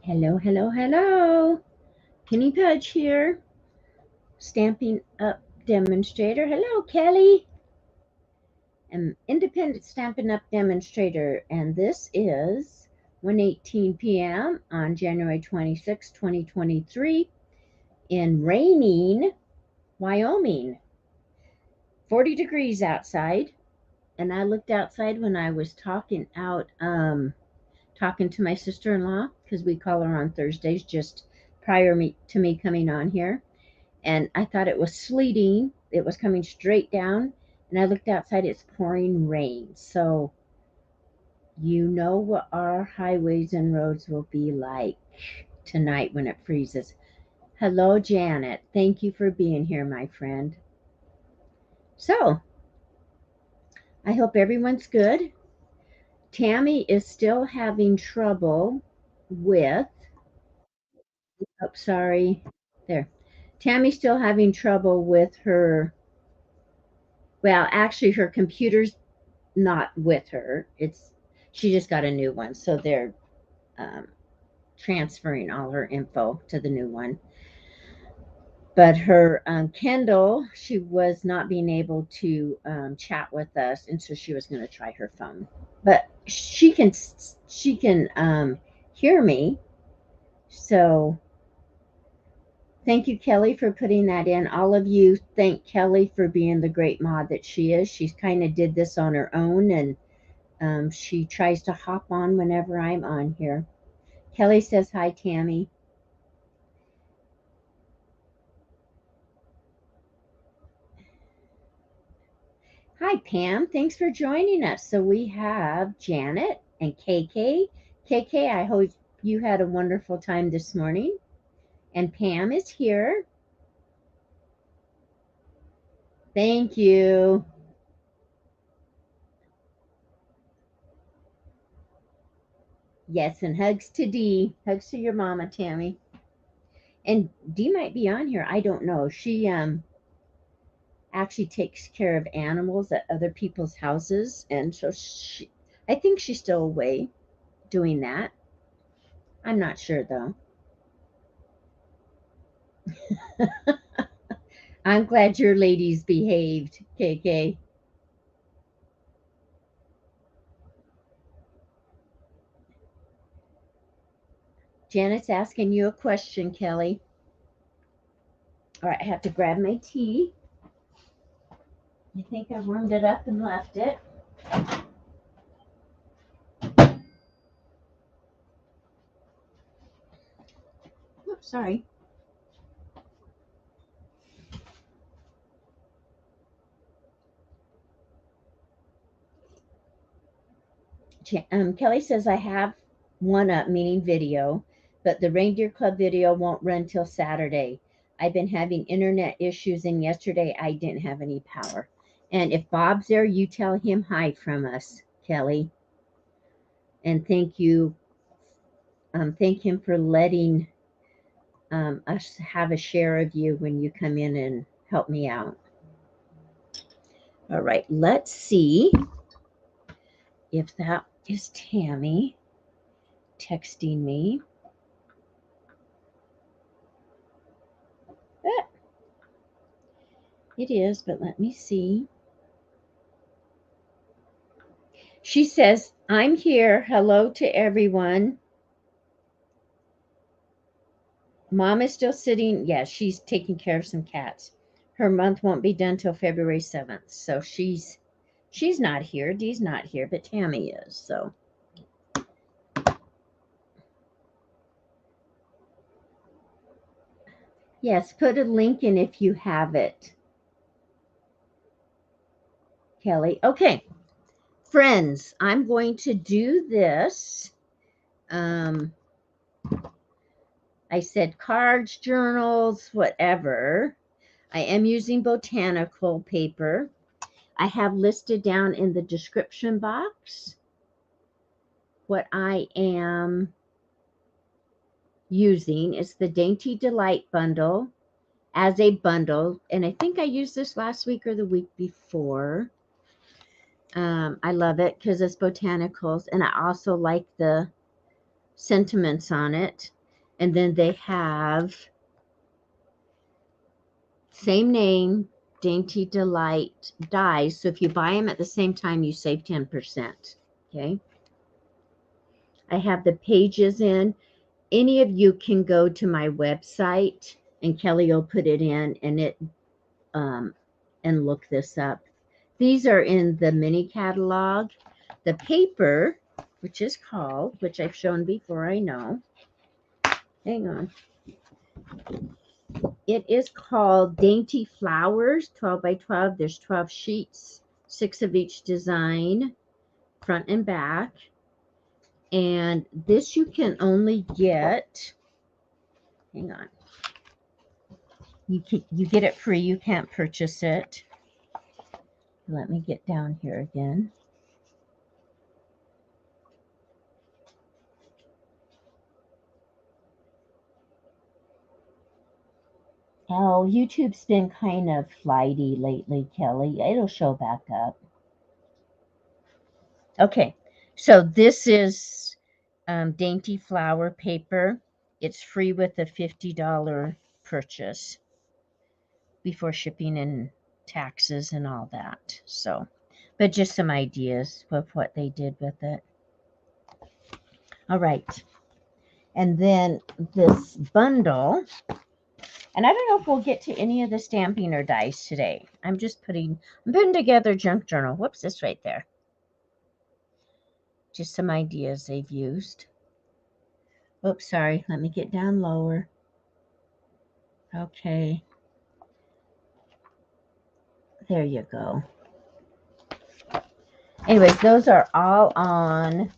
Hello, hello, hello. Penny Pudge here, Stampin' Up demonstrator. Hello, Kelly. I'm independent Stampin' Up demonstrator, and this is 1:18 p.m. on January 26, 2023 in raining Wyoming. 40 degrees outside, and I looked outside when I was talking to my sister-in-law, because we call her on Thursdays just prior to me coming on here. And I thought it was sleeting. It was coming straight down. And I looked outside, it's pouring rain. So you know what our highways and roads will be like tonight when it freezes. Hello, Janet. Thank you for being here, my friend. So I hope everyone's good. Tammy is still having trouble with, oh, sorry, there. Tammy's still having trouble with her, well, actually, her computer's not with her. She just got a new one, so they're um, transferring all her info to the new one. But her Kindle, she was not being able to chat with us, and so she was going to try her phone. But she can hear me. So thank you, Kelly, for putting that in. All of you thank Kelly for being the great mod that she is. She's kind of did this on her own, and she tries to hop on whenever I'm on here. Kelly says, hi, Tammy. Hi, Pam. Thanks for joining us. So we have Janet and KK. KK, I hope you had a wonderful time this morning. And Pam is here. Thank you. Yes, and hugs to Dee. Hugs to your mama, Tammy. And Dee might be on here. I don't know. She actually takes care of animals at other people's houses, and so I think she's still away doing that. I'm not sure though. I'm glad your ladies behaved, KK. Janet's asking you a question, Kelly. All right, I have to grab my tea. I think I warmed it up and left it. Oops, sorry. Kelly says I have one up, meaning video, but the Reindeer Club video won't run till Saturday. I've been having internet issues, and yesterday I didn't have any power. And if Bob's there, you tell him hi from us, Kelly. And thank you. Thank him for letting us have a share of you when you come in and help me out. All right, let's see if that is Tammy texting me. It is, but let me see. She says, I'm here. Hello to everyone. Mom is still sitting. Yeah, she's taking care of some cats. Her month won't be done till February 7th. So she's not here. Dee's not here, but Tammy is. So yes, put a link in if you have it, Kelly. Okay, friends, I'm going to do this. I said cards, journals, whatever. I am using botanical paper. I have listed down in the description box what I am using. It's the Dainty Delight bundle as a bundle. And I think I used this last week or the week before. I love it because it's botanicals. And I also like the sentiments on it. And then they have same name, Dainty Delight dies. So if you buy them at the same time, you save 10%. Okay. I have the pages in. Any of you can go to my website and Kelly will put it in and look this up. These are in the mini catalog. The paper, which is called, which I've shown before, I know. Hang on. It is called Dainty Flowers, 12 by 12. There's 12 sheets, 6 of each design, front and back. And this you can only get, hang on. You get it free. You can't purchase it. Let me get down here again. Oh, YouTube's been kind of flighty lately, Kelly. It'll show back up. Okay, so this is Dainty Flower paper. It's free with a $50 purchase before shipping and taxes and all that. So, but just some ideas of what they did with it. All right. And then this bundle, and I don't know if we'll get to any of the stamping or dies today. I'm putting together junk journal. Whoops, this right there. Just some ideas they've used. Oops, sorry. Let me get down lower. Okay. There you go. Anyways, those are all on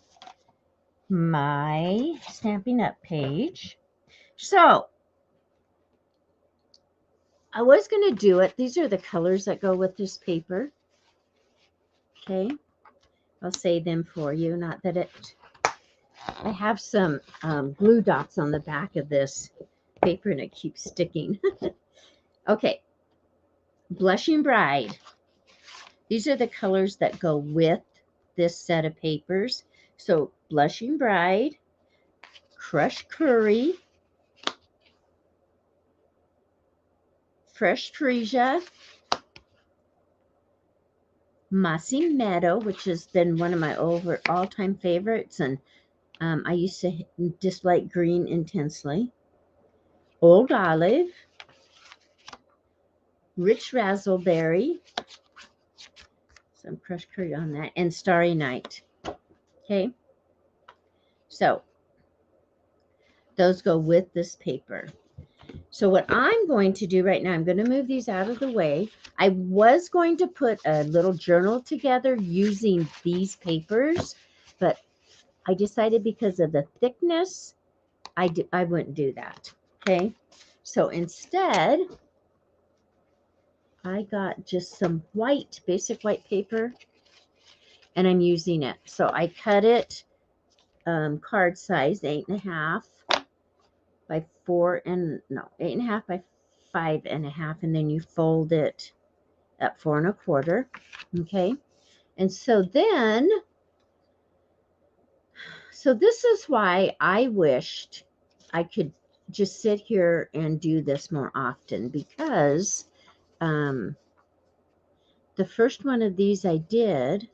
my Stampin' Up page. So, I was going to do it. These are the colors that go with this paper. Okay. I'll say them for you. Not that it... I have some glue dots on the back of this paper and it keeps sticking. Okay. Blushing Bride. These are the colors that go with this set of papers. So Blushing Bride, Crushed Curry, Fresh Freesia, Mossy Meadow, which has been one of my all-time favorites, and I used to dislike green intensely. Old Olive, Rich Razzleberry, some crushed curry on that, and Starry Night. Okay, so those go with this paper. So what I'm going to do right now, I'm going to move these out of the way. I was going to put a little journal together using these papers, but I decided because of the thickness, I wouldn't do that. Okay, so instead, I got just some white, basic white paper, and I'm using it. So I cut it card size, 8.5 by 8.5 by 5.5, and then you fold it at 4 1/4. Okay, and so then, so this is why I wished I could just sit here and do this more often, because the first one of these I did,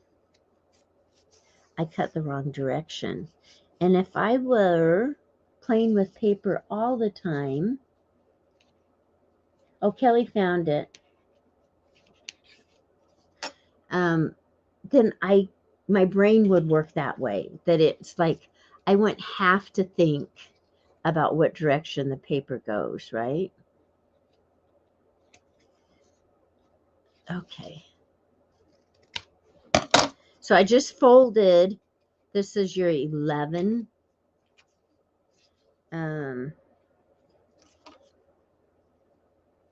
I cut the wrong direction. And if I were playing with paper all the time, oh, Kelly found it, then my brain would work that way, that it's like I wouldn't have to think about what direction the paper goes, right? Okay. So I just folded, this is your 11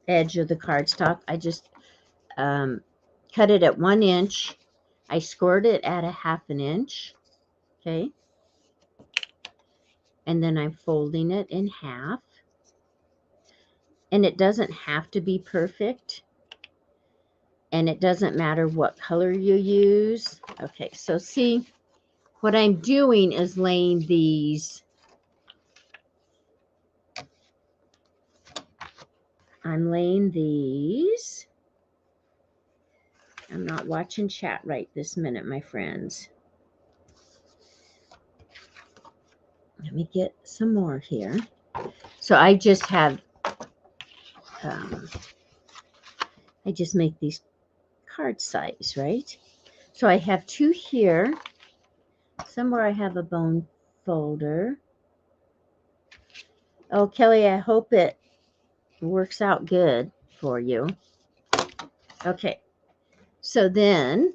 edge of the cardstock. I just cut it at 1 inch. I scored it at 1/2 inch. Okay. And then I'm folding it in half. And it doesn't have to be perfect. And it doesn't matter what color you use. Okay, so see, what I'm doing is laying these I'm laying these. I'm not watching chat right this minute, my friends. Let me get some more here. So I just have, I just make these card size, right? So I have 2 here. Somewhere I have a bone folder. Oh, Kelly, I hope it works out good for you. Okay, so then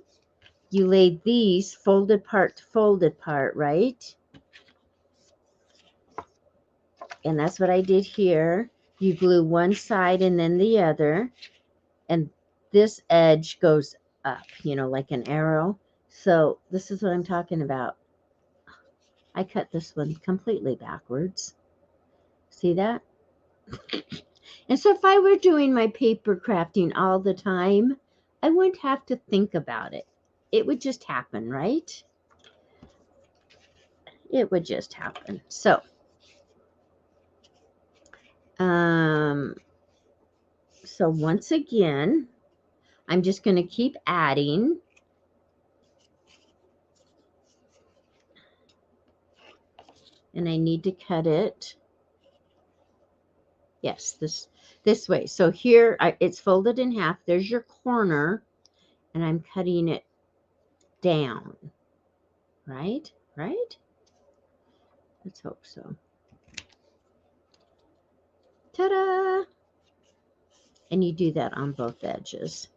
you laid these folded part to folded part, right? And that's what I did here. You glue one side and then the other, and this edge goes up, you know, like an arrow. So this is what I'm talking about. I cut this one completely backwards. See that? And so if I were doing my paper crafting all the time, I wouldn't have to think about it. It would just happen, right? It would just happen. So, so once again, I'm just going to keep adding. And I need to cut it. Yes, this way. So here it's folded in half. There's your corner, and I'm cutting it down. Right? Right? Let's hope so. Ta-da! And you do that on both edges.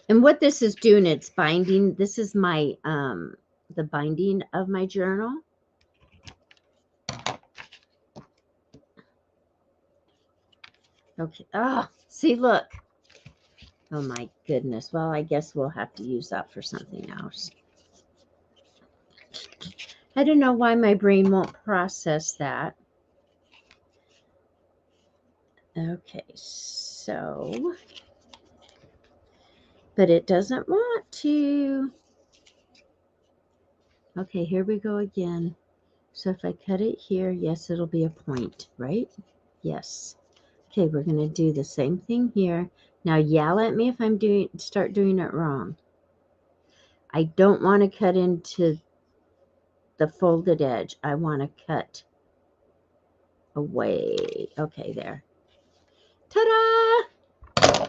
And what this is doing, it's binding. This is my the binding of my journal. Okay. Oh, see, look. Oh my goodness. Well, I guess we'll have to use that for something else. I don't know why my brain won't process that. Okay, so, but it doesn't want to. Okay, here we go again. So if I cut it here, yes, it'll be a point, right? Yes. Okay, we're going to do the same thing here. Now yell at me if I'm start doing it wrong. I don't want to cut into the folded edge. I want to cut away. Okay, there. Ta-da!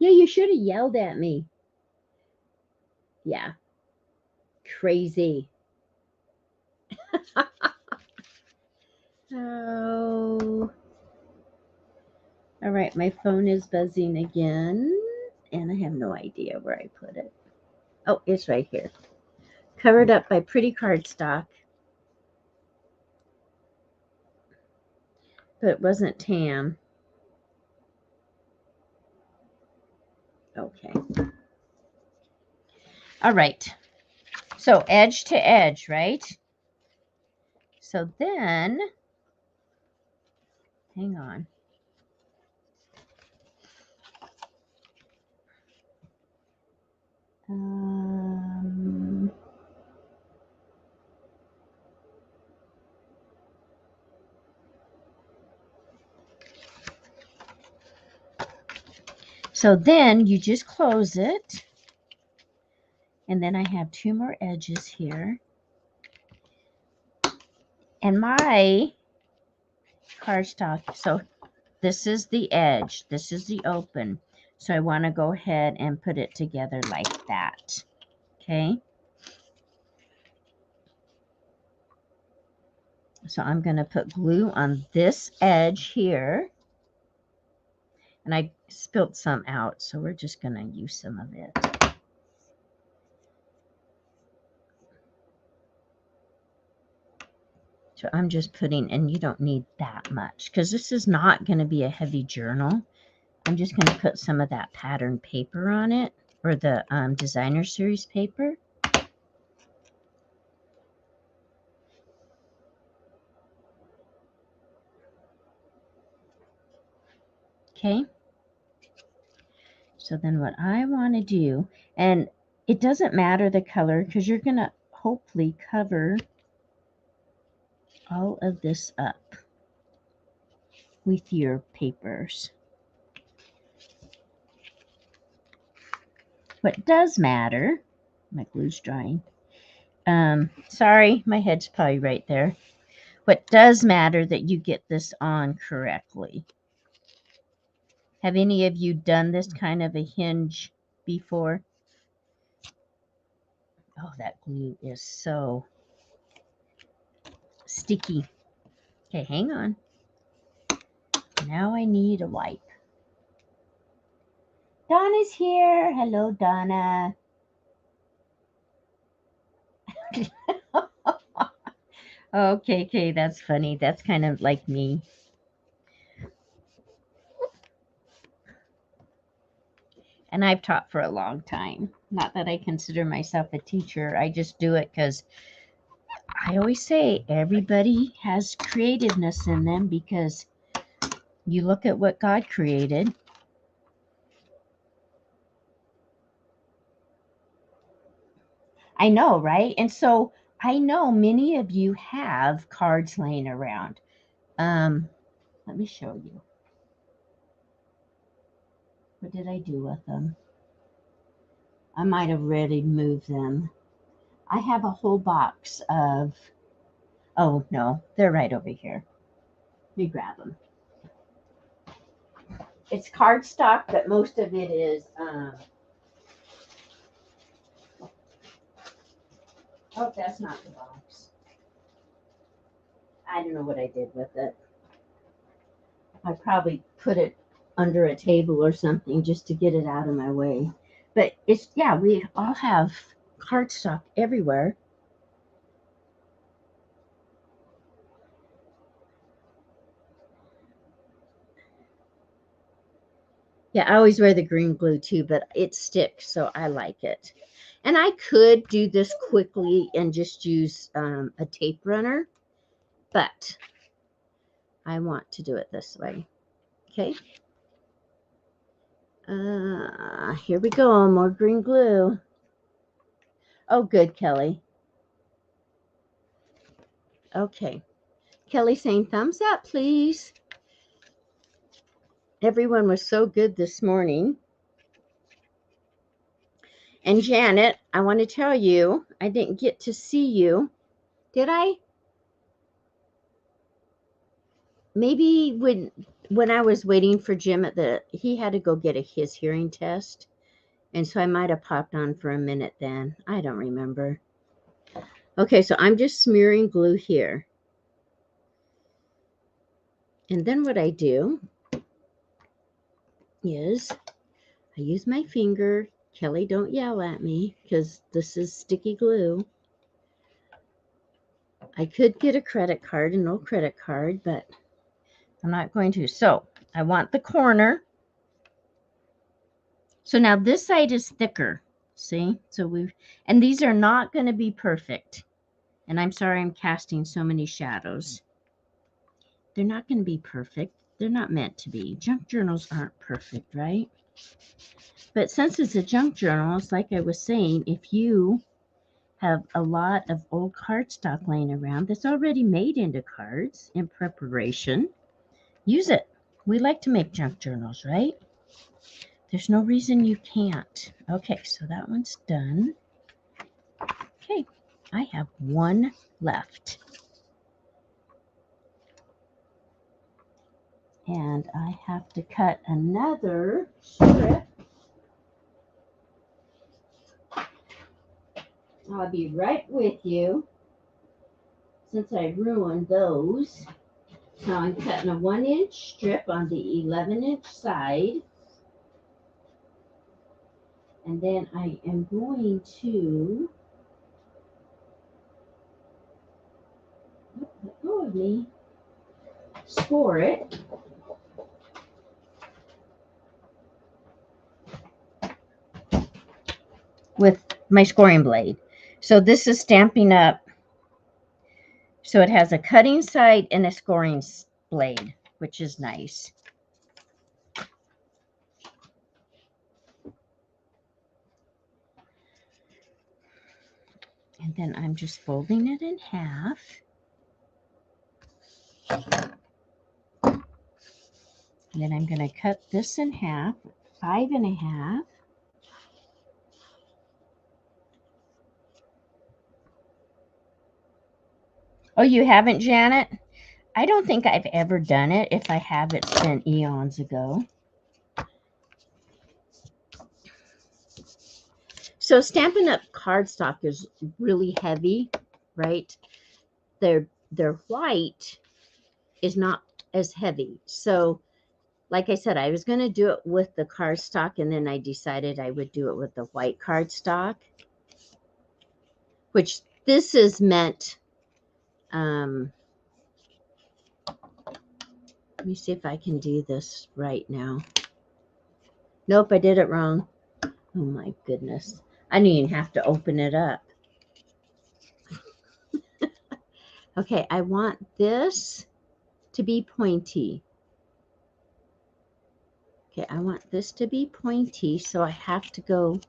Yeah, you should have yelled at me. Yeah. Crazy. Oh. All right, my phone is buzzing again, and I have no idea where I put it. Oh, it's right here. Covered up by pretty cardstock. But it wasn't tan. Okay. All right. So edge to edge, right? So then, hang on. So then you just close it. And then I have 2 more edges here. And my cardstock, so this is the edge. This is the open. So I want to go ahead and put it together like that. Okay. So I'm going to put glue on this edge here. And I spilled some out, so we're just going to use some of it. So I'm just putting, and you don't need that much because this is not going to be a heavy journal. I'm just going to put some of that pattern paper on it, or the designer series paper. Okay. So then what I want to do, and it doesn't matter the color because you're going to hopefully cover all of this up. with your papers. What does matter, my glue's drying. Sorry, my head's probably right there. What does matter that you get this on correctly. Have any of you done this kind of a hinge before? Oh, that glue is so sticky. Okay, hang on. Now I need a wipe. Donna's here. Hello, Donna. Okay, that's funny. That's kind of like me. And I've taught for a long time. Not that I consider myself a teacher. I just do it because I always say everybody has creativeness in them, because you look at what God created. I know, right? And so I know many of you have cards laying around. Let me show you. What did I do with them? I might have already moved them. I have a whole box of, oh no, they're right over here. Let me grab them. It's cardstock, but most of it is, oh, that's not the box. I don't know what I did with it. I probably put it under a table or something just to get it out of my way. But it's, yeah, we all have cardstock everywhere. Yeah, I always wear the green glue too, but it sticks, so I like it. And I could do this quickly and just use a tape runner, but I want to do it this way. Okay. Here we go. More green glue. Oh, good, Kelly. Okay. Kelly saying thumbs up, please. Everyone was so good this morning. And Janet, I want to tell you, I didn't get to see you. Did I? Maybe when I was waiting for Jim he had to go get his hearing test. And so I might have popped on for a minute then. I don't remember. Okay, so I'm just smearing glue here. And then what I do is I use my finger. Kelly, don't yell at me because this is sticky glue. I could get a credit card, an old credit card, but I'm not going to. So I want the corner. So now this side is thicker. See? And these are not going to be perfect. And I'm sorry I'm casting so many shadows. They're not going to be perfect. They're not meant to be. Junk journals aren't perfect, right? But since it's a junk journal, it's like I was saying, if you have a lot of old cardstock laying around that's already made into cards in preparation, use it. We like to make junk journals, right? There's no reason you can't. Okay, so that one's done. Okay, I have one left. And I have to cut another strip. I'll be right with you since I ruined those. So I'm cutting a 1-inch strip on the 11-inch side. And then I am going to, let go of me, score it. With my scoring blade. So this is Stampin' Up. So it has a cutting side and a scoring blade, which is nice. And then I'm just folding it in half. And then I'm going to cut this in half, 5 1/2. Oh, you haven't, Janet? I don't think I've ever done it. If I have, it's been eons ago. So Stampin' Up! Cardstock is really heavy, right? Their white is not as heavy. So, like I said, I was going to do it with the cardstock, and then I decided I would do it with the white cardstock, which this is meant, let me see if I can do this right now. Nope, I did it wrong. Oh my goodness. I didn't even have to open it up. Okay, I want this to be pointy. Okay, I want this to be pointy, so I have to go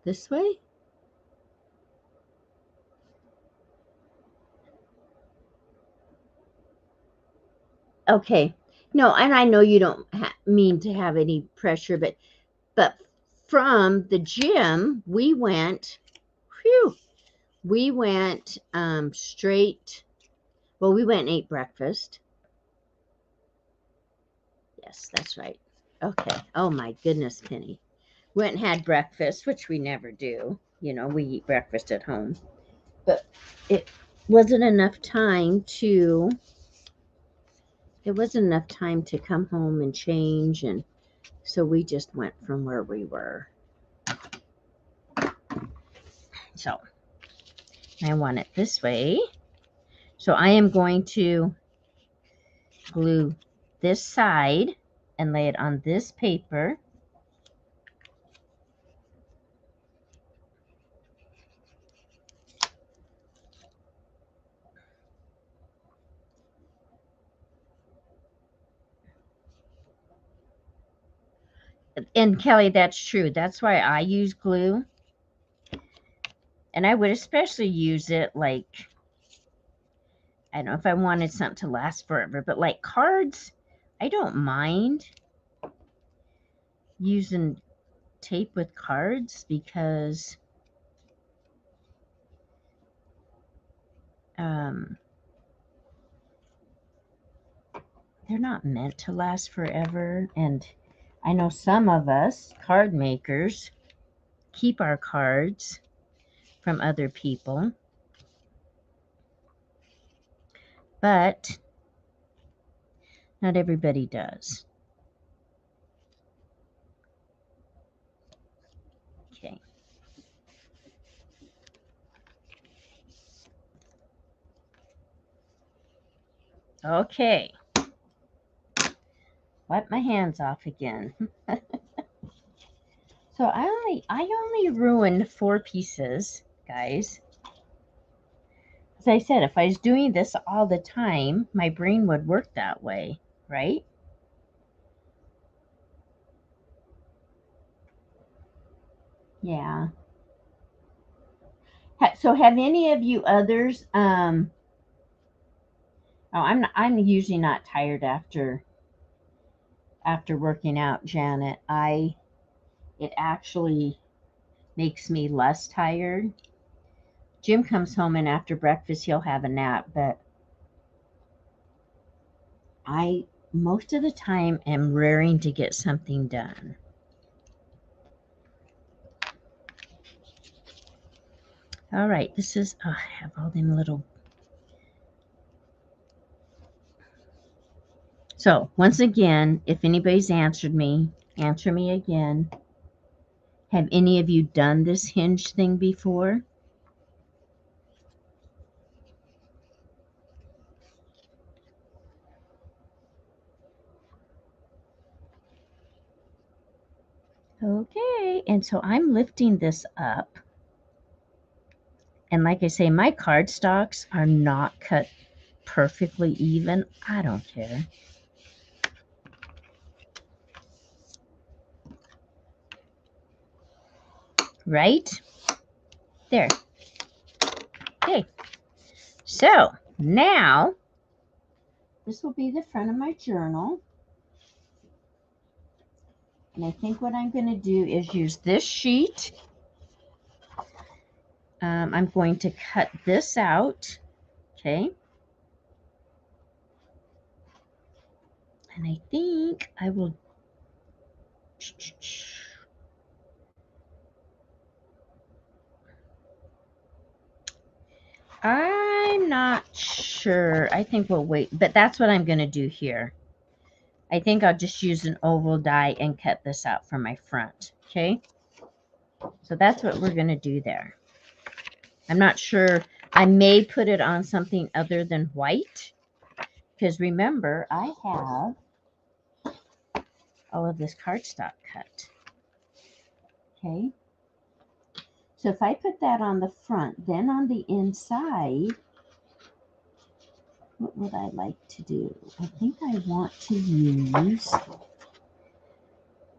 this way. Okay. No, and I know you don't mean to have any pressure, but from the gym, we went, we went straight, well, we went and ate breakfast. Yes, that's right. Okay. Oh, my goodness, Penny. Went and had breakfast, which we never do. You know, we eat breakfast at home. But it wasn't enough time to, come home and change, and so we just went from where we were. So I want it this way. So I am going to glue this side and lay it on this paper. And Kelly, that's true. That's why I use glue. And I would especially use it like, I don't know, if I wanted something to last forever, but like cards, I don't mind using tape with cards because they're not meant to last forever. And I know some of us card makers keep our cards from other people, but not everybody does. Okay. Okay. Wipe my hands off again. So I only ruined 4 pieces, guys. As I said, if I was doing this all the time, my brain would work that way, right? Yeah. So have any of you others oh, I'm usually not tired after working out, Janet. It actually makes me less tired. Jim comes home and after breakfast he'll have a nap, but I most of the time am raring to get something done. All right, this is, oh, I have all them little. So once again, if anybody's answered me, answer me again. Have any of you done this hinge thing before? Okay, and so I'm lifting this up. And like I say, my cardstocks are not cut perfectly even. I don't care. Right? There. Okay. So now, this will be the front of my journal. And I think what I'm going to do is use this sheet. I'm going to cut this out, okay? And I think I will... I'm not sure. I think we'll wait, but that's what I'm going to do here. I think I'll just use an oval die and cut this out for my front, okay? So that's what we're going to do there. I'm not sure. I may put it on something other than white, because remember, I have all of this cardstock cut, okay? So if I put that on the front, then on the inside, what would I like to do? I think I want to use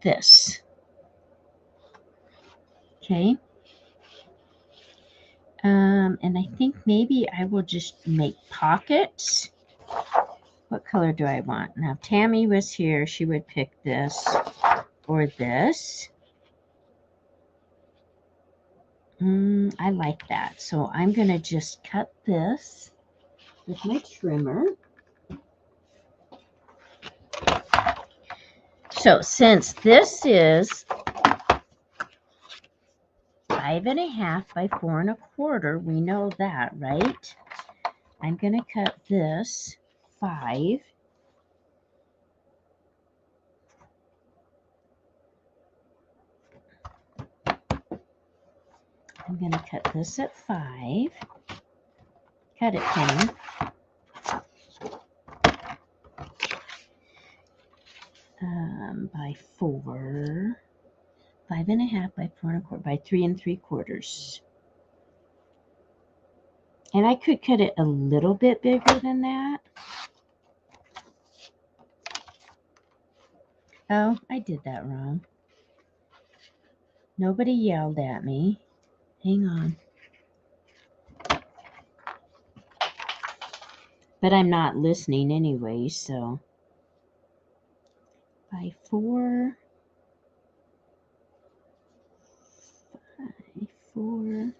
this, okay? And I think maybe I will just make pockets. What color do I want? Now, if Tammy was here, she would pick this or this. I like that. So I'm going to just cut this with my trimmer. So since this is 5.5 by 4 1/4, we know that, right? I'm going to cut this 5. I'm going to cut this at 5. Cut it, Penny. By 4. 5.5 by 4 1/4 by 3 3/4. And I could cut it a little bit bigger than that. Oh, I did that wrong. Nobody yelled at me. Hang on. But I'm not listening anyway, so. By 4. By 4.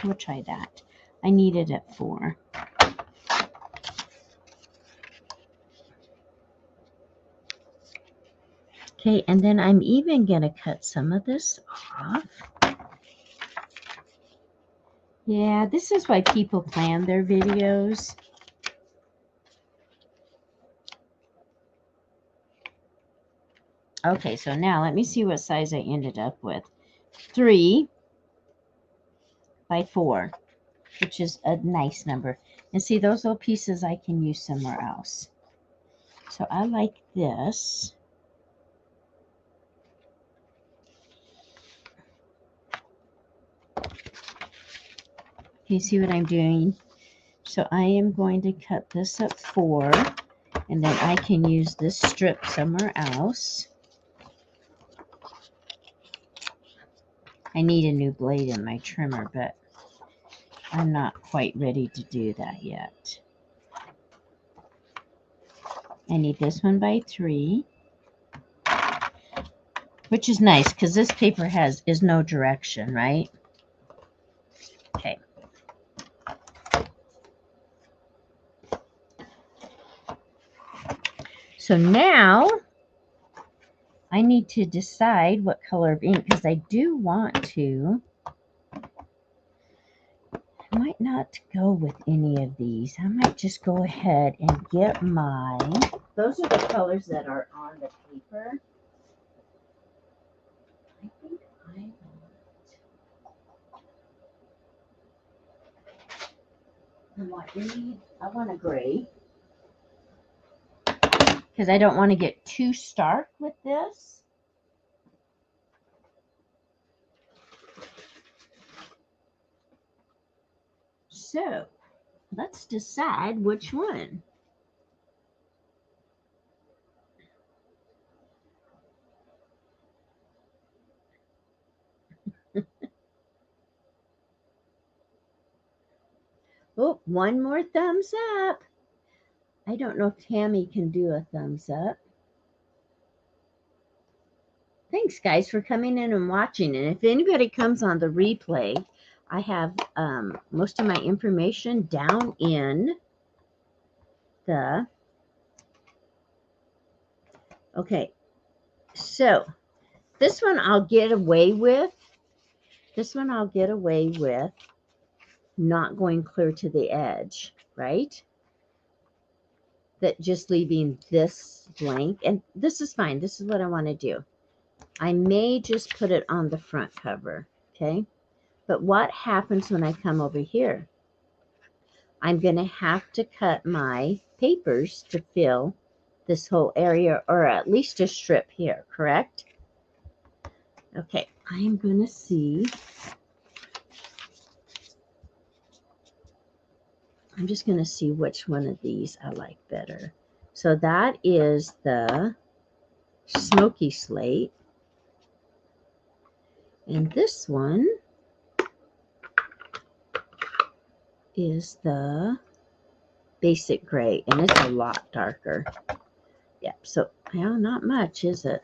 We'll try that. I need it at 4. Okay, and then I'm even going to cut some of this off. Yeah, this is why people plan their videos. Okay, so now let me see what size I ended up with. 3 by 4, which is a nice number. And see, those little pieces I can use somewhere else. So I like this. You see what I'm doing? So I am going to cut this at 4, and then I can use this strip somewhere else. I need a new blade in my trimmer, but I'm not quite ready to do that yet. I need this one by 3, which is nice because this paper is no direction, right? Okay. So now I need to decide what color of ink, because I do want to. I might not go with any of these. I might just go ahead and get mine. Those are the colors that are on the paper. I think I want a gray, because I don't want to get too stark with this. So let's decide which one. Oh, one more thumbs up. I don't know if Tammy can do a thumbs up. Thanks, guys, for coming in and watching. And if anybody comes on the replay, I have most of my information down in the... Okay, so this one I'll get away with. This one I'll get away with not going clear to the edge, right? That just leaving this blank. And this is fine. This is what I want to do. I may just put it on the front cover, okay? But what happens when I come over here? I'm going to have to cut my papers to fill this whole area, or at least a strip here, correct? Okay, I'm going to see. I'm just going to see which one of these I like better. So that is the Smoky Slate. And this one is the Basic Gray, and it's a lot darker. Yep, so, well, not much, is it?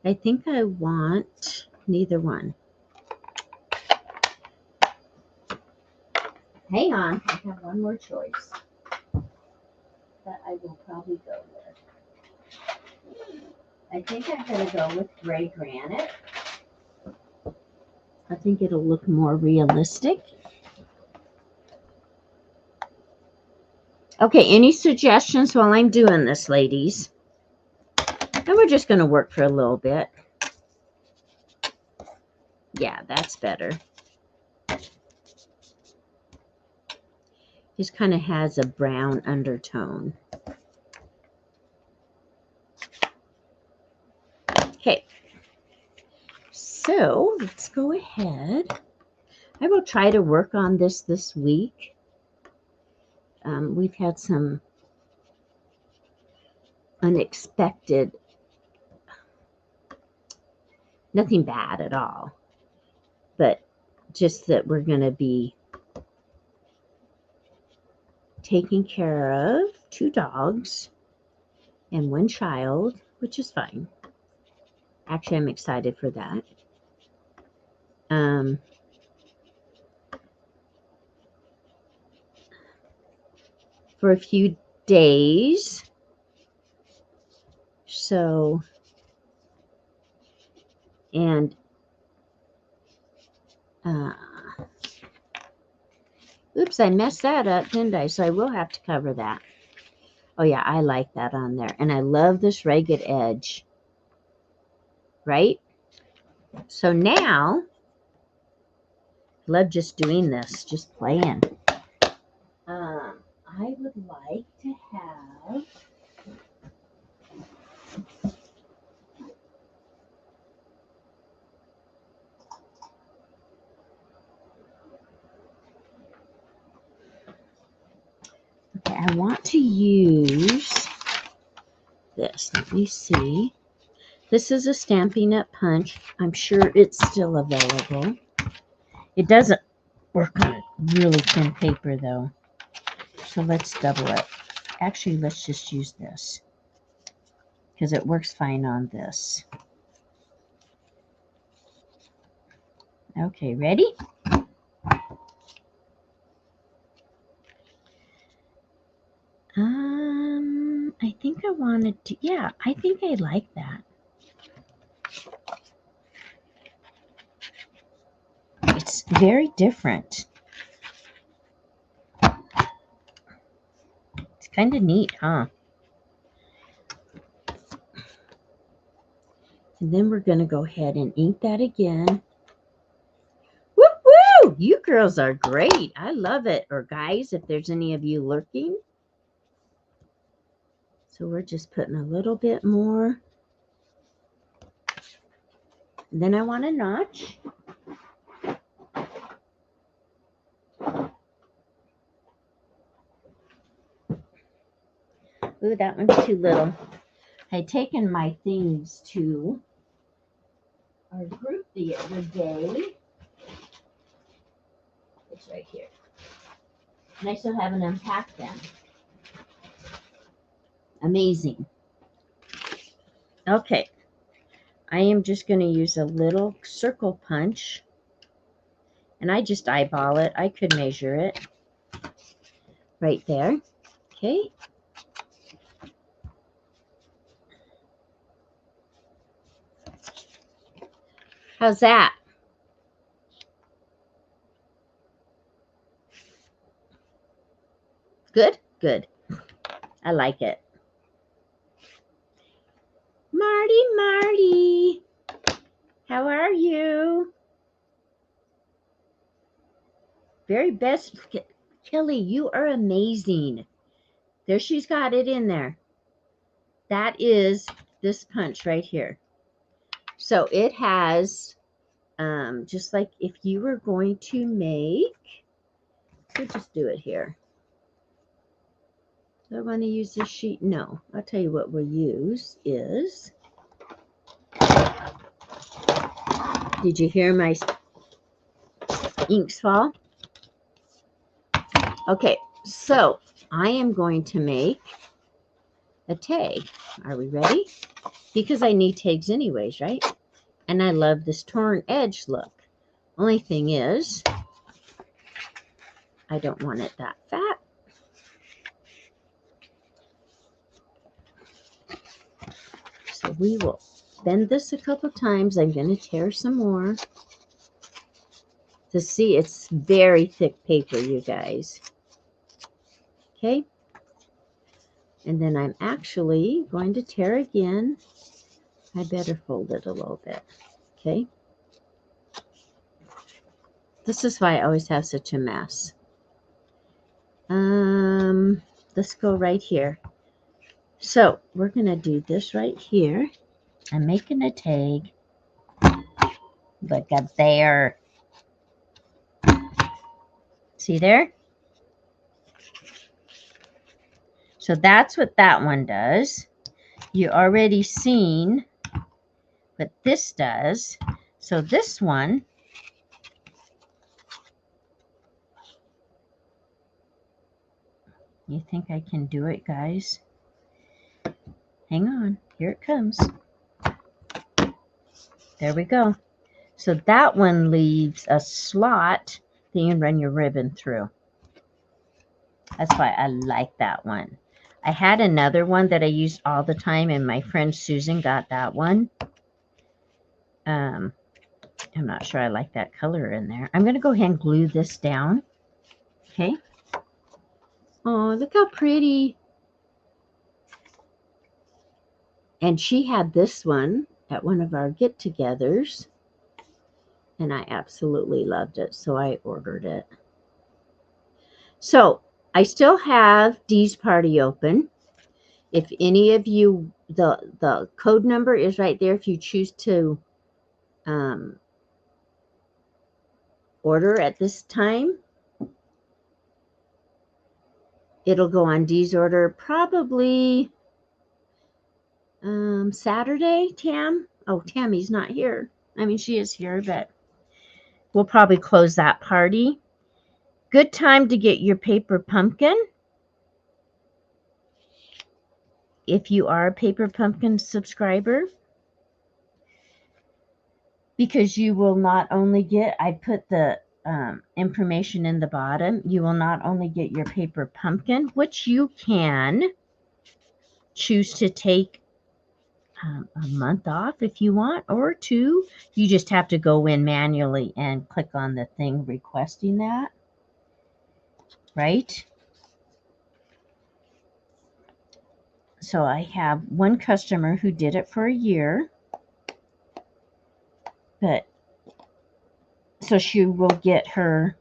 I think I want neither one. Hang on, I have one more choice that I will probably go with. I think I'm going to go with Gray Granite. I think it'll look more realistic. Okay, any suggestions while I'm doing this, ladies? And we're just going to work for a little bit. Yeah, that's better. Just kind of has a brown undertone. Okay, so let's go ahead. I will try to work on this week. We've had some unexpected, nothing bad at all, but just that we're going to be taking care of 2 dogs and 1 child, which is fine. Actually, I'm excited for that. For a few days. So, and oops, I messed that up, didn't I? So I will have to cover that. Oh yeah, I like that on there. And I love this ragged edge. Right? So now, I love just doing this, just playing. I would like to have okay, I want to use this. Let me see. This is a Stampin' Up! Punch. I'm sure it's still available. It doesn't work on really thin paper, though. So let's double it. Actually, let's just use this because it works fine on this. Okay, ready? I think I wanted to, yeah, I think I like that. It's very different. It's kind of neat, huh? And then we're going to go ahead and ink that again. Woo woo! You girls are great. I love it. Or guys, if there's any of you lurking. So we're just putting a little bit more. And then I want a notch. Ooh, that one's too little. I had taken my things to our group the other day. It's right here. And I still haven't unpacked them. Amazing. Okay. I am just going to use a little circle punch. And I just eyeball it. I could measure it. Right there. Okay. How's that? Good? Good. I like it. Marty, how are you? Very best. Kelly, you are amazing. There, she's got it in there. That is this punch right here. So it has, just like if you were going to make, we'll just do it here. Do I want to use this sheet? No. I'll tell you what we'll use is, did you hear my inks fall? Okay, so I am going to make a tag. Are we ready? Because I need tags anyways, right? And I love this torn edge look. Only thing is, I don't want it that fat. So we will bend this a couple times. I'm going to tear some more. To see, it's very thick paper, you guys. Okay. And then I'm actually going to tear again. I better fold it a little bit. Okay. This is why I always have such a mess. Let's go right here. So we're going to do this right here. I'm making a tag. Look up there. See there? So that's what that one does. You already seen what this does. So this one, you think I can do it, guys? Hang on. Here it comes. There we go. So that one leaves a slot that you can run your ribbon through. That's why I like that one. I had another one that I used all the time, and my friend Susan got that one. I'm not sure I like that color in there. I'm going to go ahead and glue this down. Okay. Oh, look how pretty. And she had this one at one of our get-togethers, and I absolutely loved it, so I ordered it. So I still have Dee's Party open. If any of you, the code number is right there if you choose to order at this time. It'll go on Dee's order probably Saturday, Tam. Oh, Tammy's not here. I mean, she is here, but we'll probably close that party. Good time to get your paper pumpkin. If you are a Paper Pumpkin subscriber, because you will not only get, I put the information in the bottom, you will not only get your Paper Pumpkin, which you can choose to take a month off if you want, or 2. You just have to go in manually and click on the thing requesting that, right? So I have one customer who did it for a year, but so she will get her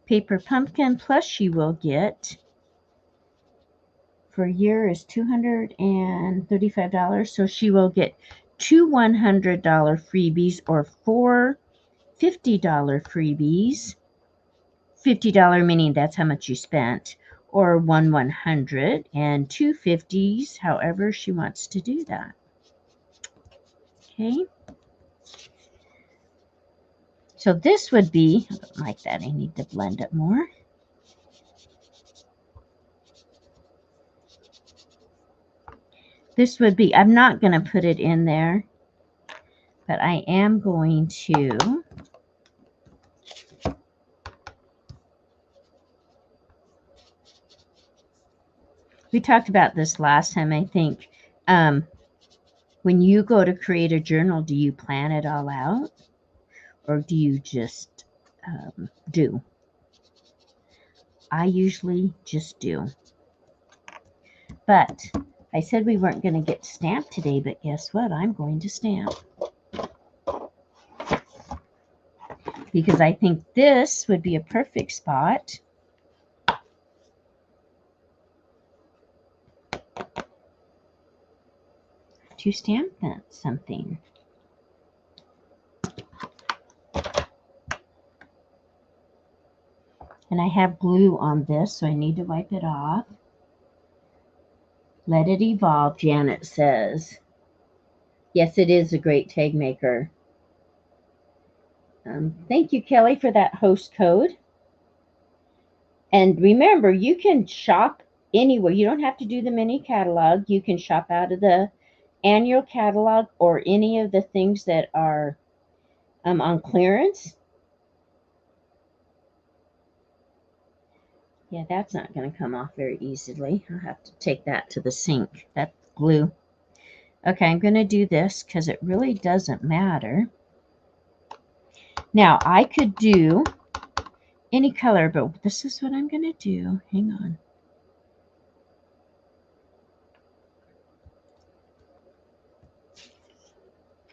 Paper Pumpkin, plus she will get, for a year is $235, so she will get 2 $100 freebies or 4 $50 freebies $50, meaning that's how much you spent, or 100 and 250s, however she wants to do that. Okay. So this would be, I don't like that, I need to blend it more. This would be, I'm not going to put it in there, but I am going to we talked about this last time, I think. When you go to create a journal, do you plan it all out? Or do you just do? I usually just do. But I said we weren't going to get stamped today, but guess what? I'm going to stamp. Because I think this would be a perfect spot to stamp something. And I have glue on this, so I need to wipe it off. Let it evolve, Janet says. Yes, it is a great tag maker. Thank you, Kelly, for that host code. And remember, you can shop anywhere. You don't have to do the mini catalog. You can shop out of the annual catalog or any of the things that are on clearance. Yeah, that's not going to come off very easily. I'll have to take that to the sink. That's glue. Okay, I'm going to do this because it really doesn't matter. Now, I could do any color, but this is what I'm going to do. Hang on.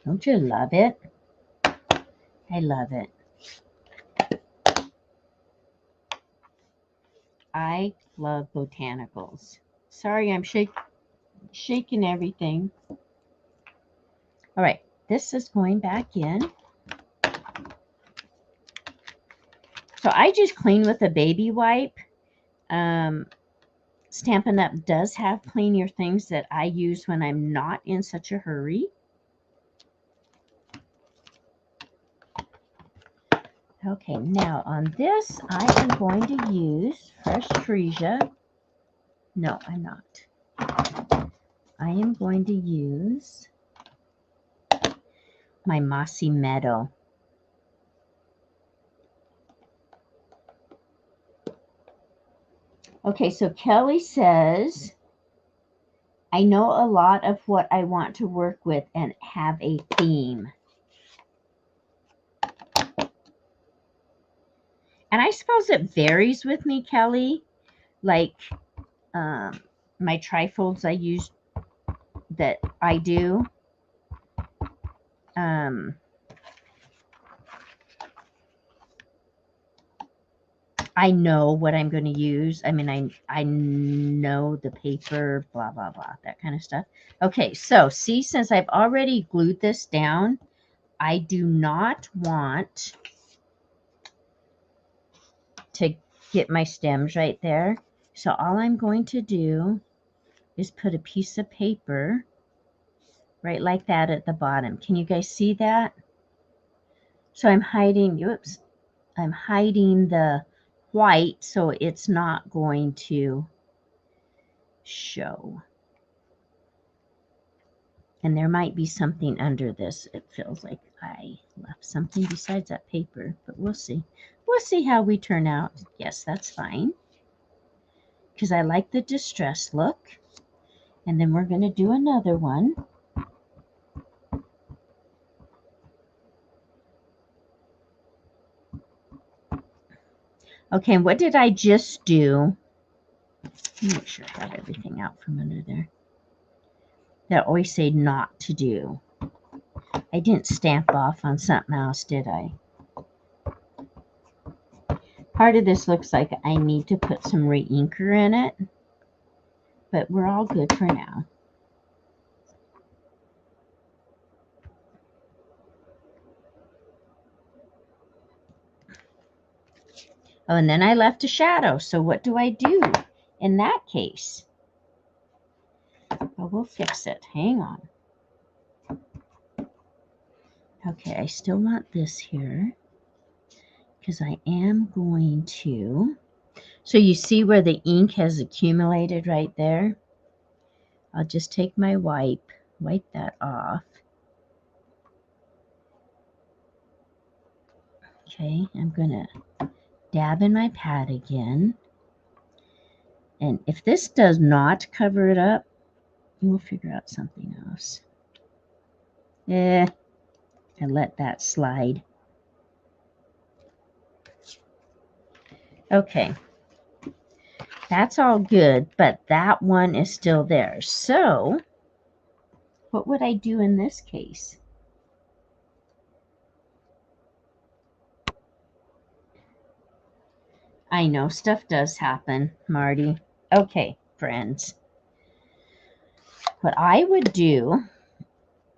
Don't you love it? I love it. I love botanicals. Sorry, I'm shaking everything. All right, this is going back in. So I just clean with a baby wipe. Stampin' Up! Does have clean your things that I use when I'm not in such a hurry. Okay, now on this, I am going to use fresh freesia. No, I'm not. I am going to use my Mossy Meadow. Okay, so Kelly says, I know a lot of what I want to work with and have a theme. And I suppose it varies with me, Kelly. Like my trifolds I use that I do. I know what I'm going to use. I mean, I know the paper, blah, blah, blah, that kind of stuff. Okay, so see, since I've already glued this down, I do not want to get my stems right there. So all I'm going to do is put a piece of paper right like that at the bottom. Can you guys see that? So I'm hiding, oops, I'm hiding the white so it's not going to show. And there might be something under this. It feels like I left something besides that paper, but we'll see. We'll see how we turn out. Yes, that's fine. Because I like the distress look. And then we're going to do another one. Okay, what did I just do? Let me make sure I have everything out from under there. That always say not to do. I didn't stamp off on something else, did I? Part of this looks like I need to put some re-inker in it, but we're all good for now. Oh, and then I left a shadow. So what do I do in that case? Well, we'll fix it. Hang on. Okay, I still want this here because I am going to. So you see where the ink has accumulated right there? I'll just take my wipe that off. Okay, I'm going to dab in my pad again. And if this does not cover it up, we'll figure out something else. I let that slide. Okay, that's all good, but that one is still there. So, what would I do in this case? I know stuff does happen, Marty. Okay, friends. What I would do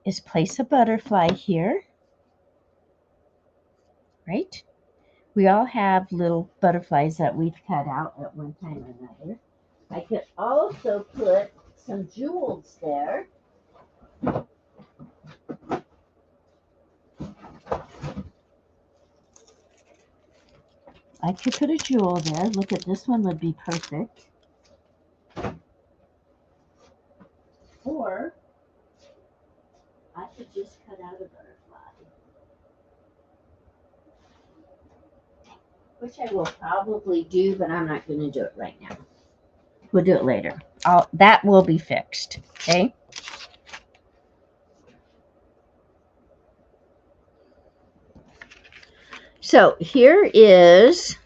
is place a butterfly here, right? We all have little butterflies that we've cut out at one time or another. I could also put some jewels there. I could put a jewel there. Look at this one would be perfect. Or I could just cut out a butterfly, which I will probably do, but I'm not going to do it right now. We'll do it later. That will be fixed, okay? So here's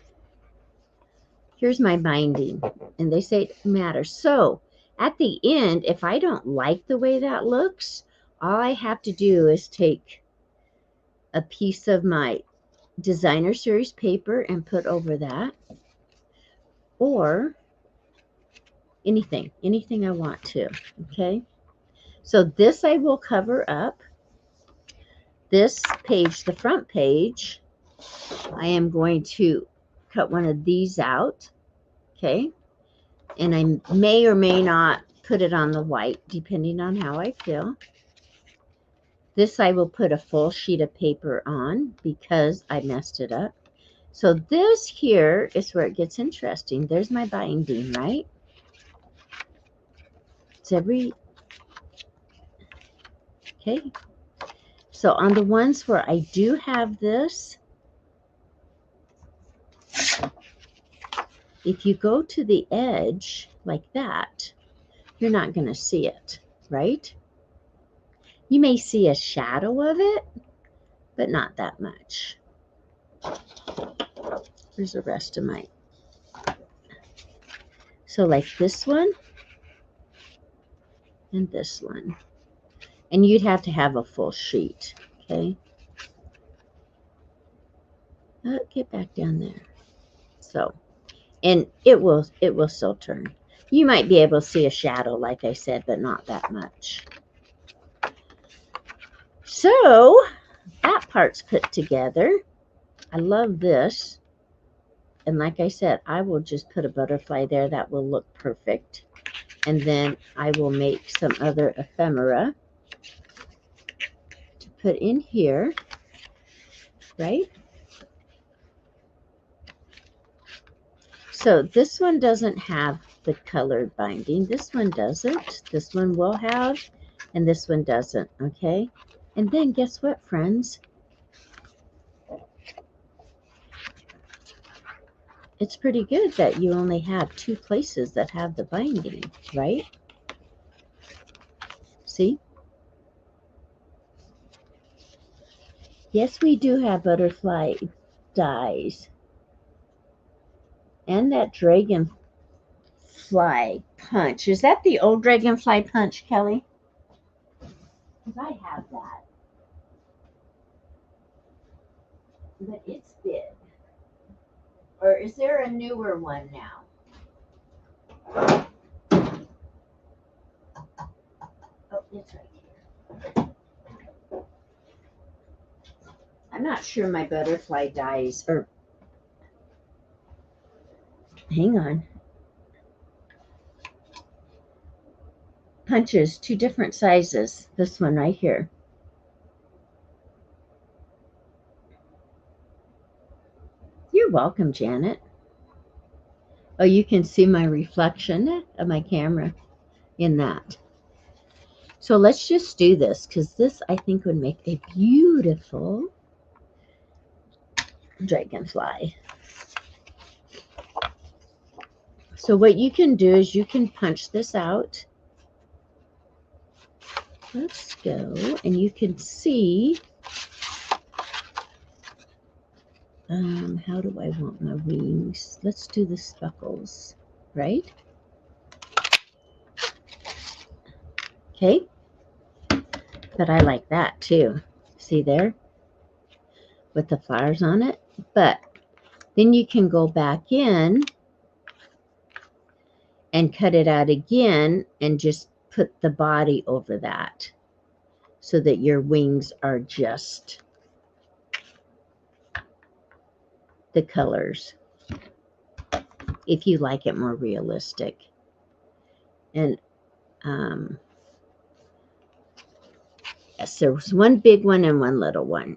my binding, and they say it matters. So at the end, if I don't like the way that looks, all I have to do is take a piece of my designer series paper and put over that, or anything I want to, okay? So this I will cover up. This page, the front page, I am going to cut one of these out, okay? And I may or may not put it on the white, depending on how I feel. This I will put a full sheet of paper on because I messed it up. So this here is where it gets interesting. There's my binding, right? It's okay. So on the ones where I do have this, if you go to the edge like that, you're not going to see it, right? You may see a shadow of it, but not that much. Where's the rest of my... So like this one and this one. And you'd have to have a full sheet, okay? Get back down there. So, and it will still turn. You might be able to see a shadow, like I said, but not that much. So, that part's put together. I love this. And like I said, I will just put a butterfly there. That will look perfect. And then I will make some other ephemera to put in here, right? So this one doesn't have the colored binding. This one doesn't. This one will have, and this one doesn't, okay? And then guess what, friends? It's pretty good that you only have 2 places that have the binding, right? See? Yes, we do have butterfly dies. And that dragonfly punch. Is that the old dragonfly punch, Kelly? Because I have that. But it's big. Or is there a newer one now? Oh, it's right here. I'm not sure my butterfly dies, or hang on. Punches, 2 different sizes. This one right here. You're welcome, Janet. Oh, you can see my reflection of my camera in that. So let's just do this, because this I think would make a beautiful dragonfly. So what you can do is you can punch this out. Let's go, and you can see, how do I want my wings? Let's do the speckles, right? Okay, but I like that too. See there? With the flowers on it. But then you can go back in and cut it out again and just put the body over that so that your wings are just the colors, if you like it more realistic. And yes, there's one big one and one little one.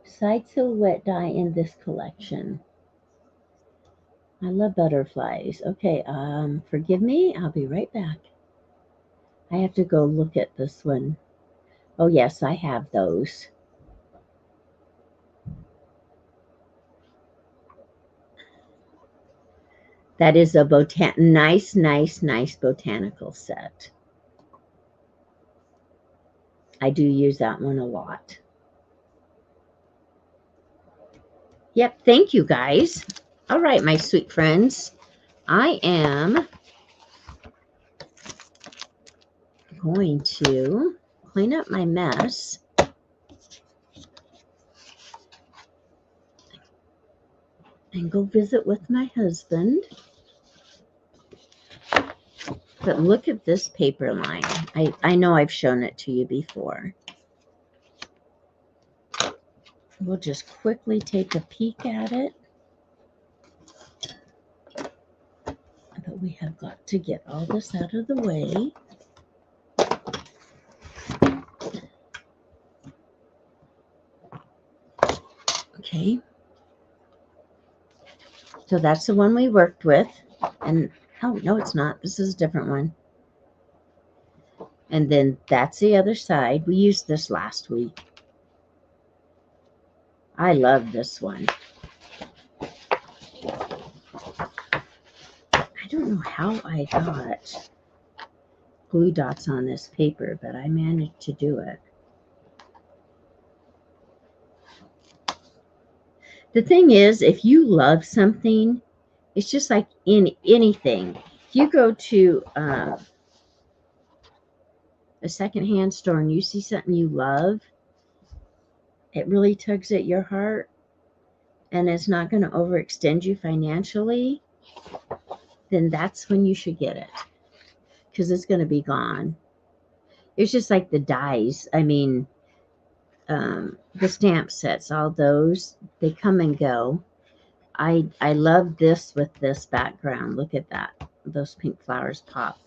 Side silhouette die in this collection. I love butterflies. Okay, forgive me. I'll be right back. I have to go look at this one. Oh, yes, I have those. That is a nice botanical set. I do use that one a lot. Yep, thank you guys. All right, my sweet friends. I am going to clean up my mess. And go visit with my husband. But look at this paper line. I know I've shown it to you before. We'll just quickly take a peek at it. But we have got to get all this out of the way. Okay. So that's the one we worked with. And, oh, no, it's not. This is a different one. And then that's the other side. We used this last week. I love this one. I don't know how I got glue dots on this paper, but I managed to do it. The thing is, if you love something, it's just like in anything. If you go to a secondhand store and you see something you love, it really tugs at your heart, and it's not going to overextend you financially, then that's when you should get it, because it's going to be gone. It's just like the dies. I mean, the stamp sets, all those, they come and go. I love this with this background. Look at that. Those pink flowers pop.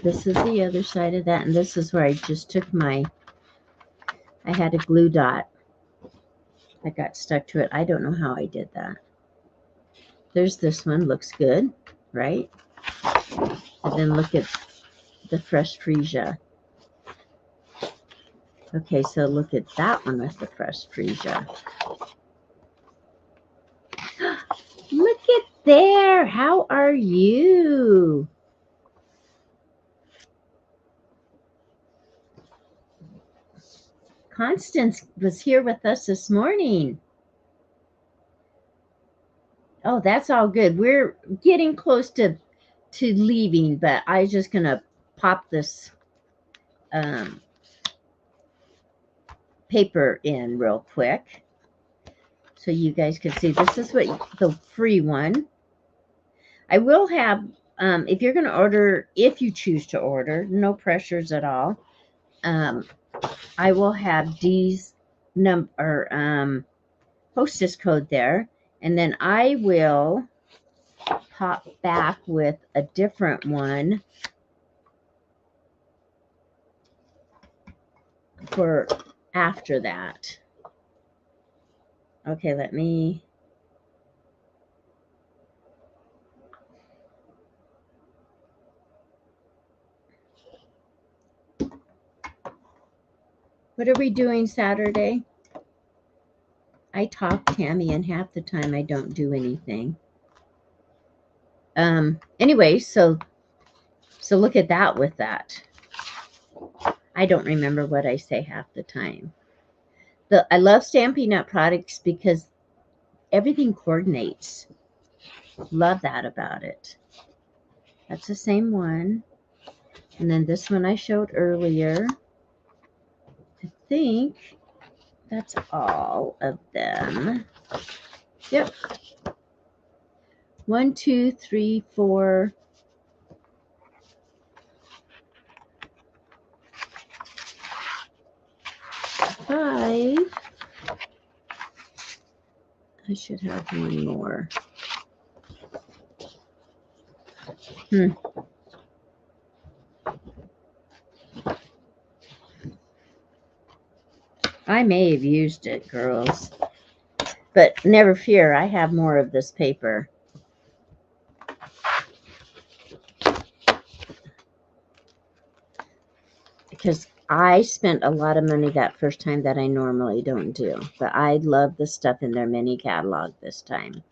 This is the other side of that, and this is where I just took I had a glue dot that got stuck to it. I don't know how I did that. There's this one. Looks good, right? And then look at the fresh freesia. Okay, so look at that one with the fresh freesia. Look at there. How are you? Constance was here with us this morning. Oh, that's all good. We're getting close to leaving, but I was just going to pop this paper in real quick so you guys can see. This is what the free one. I will have, if you're going to order, if you choose to order, no pressures at all. I will have Dee's hostess code there, and then I will pop back with a different one for after that. Okay, let me. What are we doing Saturday? I talk, Tammy, and half the time I don't do anything. Anyway, so look at that with that. I don't remember what I say half the time. I love Stampin' Up! Products because everything coordinates. Love that about it. That's the same one. And then this one I showed earlier. I think that's all of them. Yep. 1, 2, 3, 4. 5. I should have one more. I may have used it, girls. But never fear, I have more of this paper. Because I spent a lot of money that first time that I normally don't do. But I love the stuff in their mini catalog this time.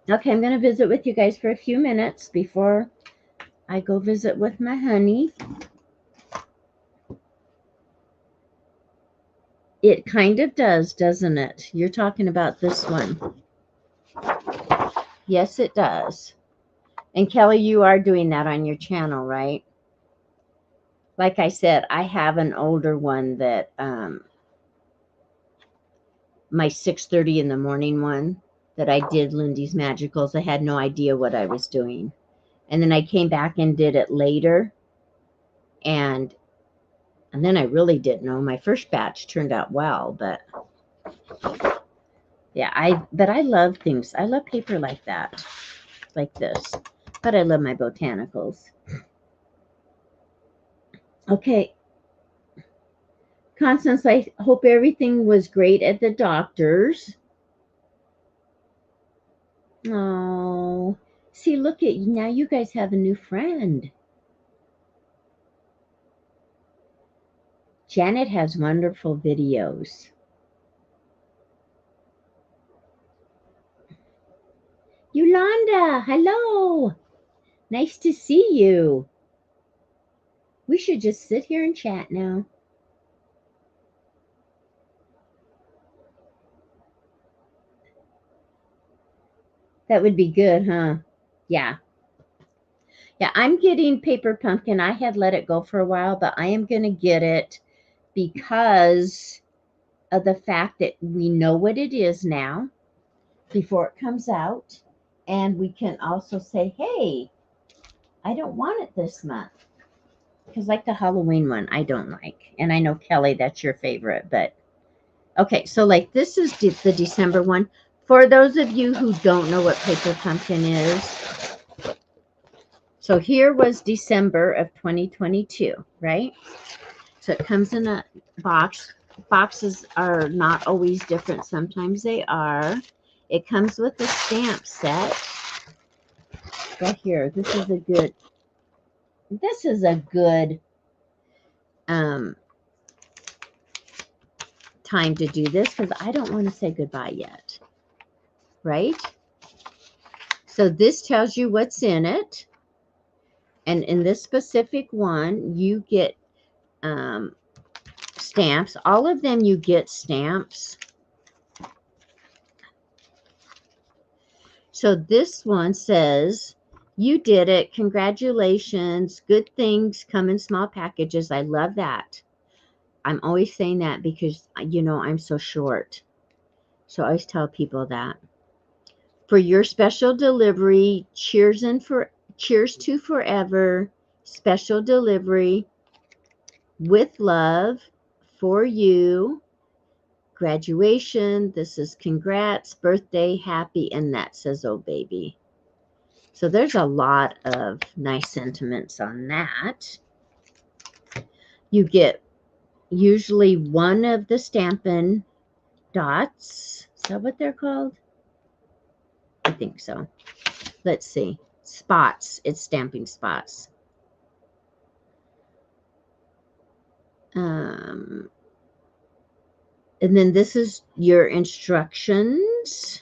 Okay, I'm going to visit with you guys for a few minutes before I go visit with my honey. It kind of does, doesn't it? You're talking about this one. Yes, it does. And Kelly, you are doing that on your channel, right? Like I said, I have an older one that, my 6:30 in the morning one that I did Lindy's Magicals. I had no idea what I was doing. And then I came back and did it later. And then I really didn't know. My first batch turned out well, but yeah, but I love things. I love paper like that, like this. But I love my botanicals. Okay. Constance, I hope everything was great at the doctor's. Oh, see, look at you. Now you guys have a new friend. Janet has wonderful videos. Yolanda, hello. Nice to see you. We should just sit here and chat now. That would be good, huh? Yeah. Yeah, I'm getting Paper Pumpkin. I had let it go for a while, but I am going to get it because of the fact that we know what it is now before it comes out. And we can also say, hey, I don't want it this month. Because like the Halloween one, I don't like. And I know, Kelly, that's your favorite. But, okay, so like this is the December one. For those of you who don't know what Paper Pumpkin is, so here was December of 2022, right? So it comes in a box. Boxes are not always different. Sometimes they are. It comes with a stamp set. Right here. This is a good time to do this because I don't want to say goodbye yet. Right? So this tells you what's in it. And in this specific one, you get stamps. All of them you get stamps. So this one says, you did it. Congratulations. Good things come in small packages. I love that. I'm always saying that because, you know, I'm so short. So I always tell people that. For your special delivery, cheers Cheers to Forever, special delivery, with love, for you, graduation, this is congrats, birthday, happy, and that says, oh baby. So there's a lot of nice sentiments on that. You get usually one of the Stampin' dots. Is that what they're called? I think so. Let's see. Spots. It's stamping spots. And then this is your instructions.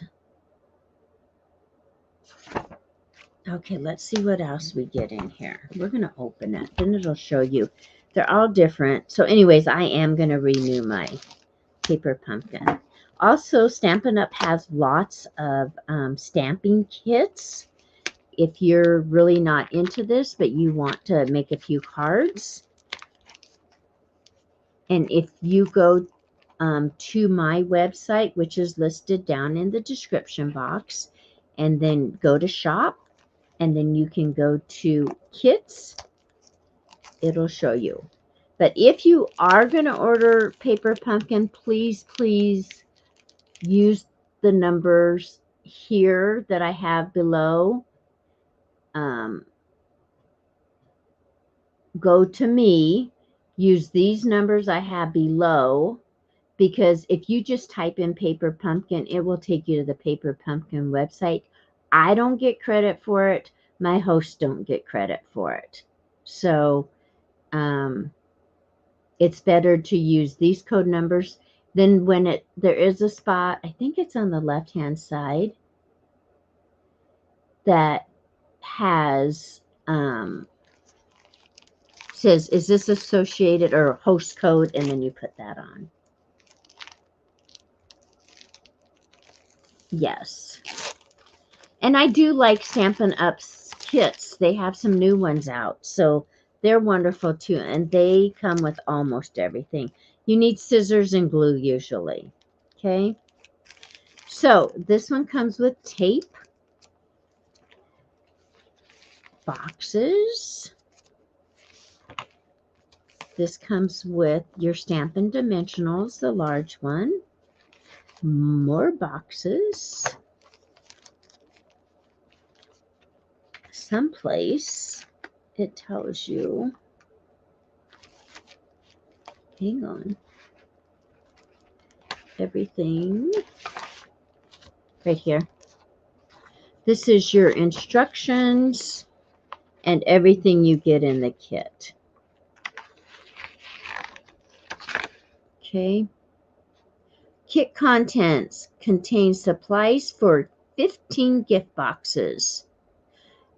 Okay, let's see what else we get in here. We're going to open it. Then it'll show you. They're all different. So anyways, I am going to renew my paper pumpkin. Also, Stampin' Up! Has lots of stamping kits. If you're really not into this, but you want to make a few cards. And if you go to my website, which is listed down in the description box, and then go to shop, and then you can go to kits, it'll show you. But if you are going to order paper pumpkin, please, please use the numbers here that I have below. Go to me, use these numbers I have below, because if you just type in paper pumpkin, it will take you to the paper pumpkin website. I don't get credit for it. My hosts don't get credit for it. So it's better to use these code numbers. Then when there is a spot, I think it's on the left-hand side, that has says, is this associated or host code? And then you put that on. Yes. And I do like Stampin' Up's kits. They have some new ones out. So they're wonderful too. And they come with almost everything. You need scissors and glue usually. Okay. So this one comes with tape, boxes. This comes with your Stampin' Dimensionals, the large one. More boxes. Someplace it tells you, hang on, everything right here. This is your instructions and everything you get in the kit. Okay. Kit contents contains supplies for 15 gift boxes.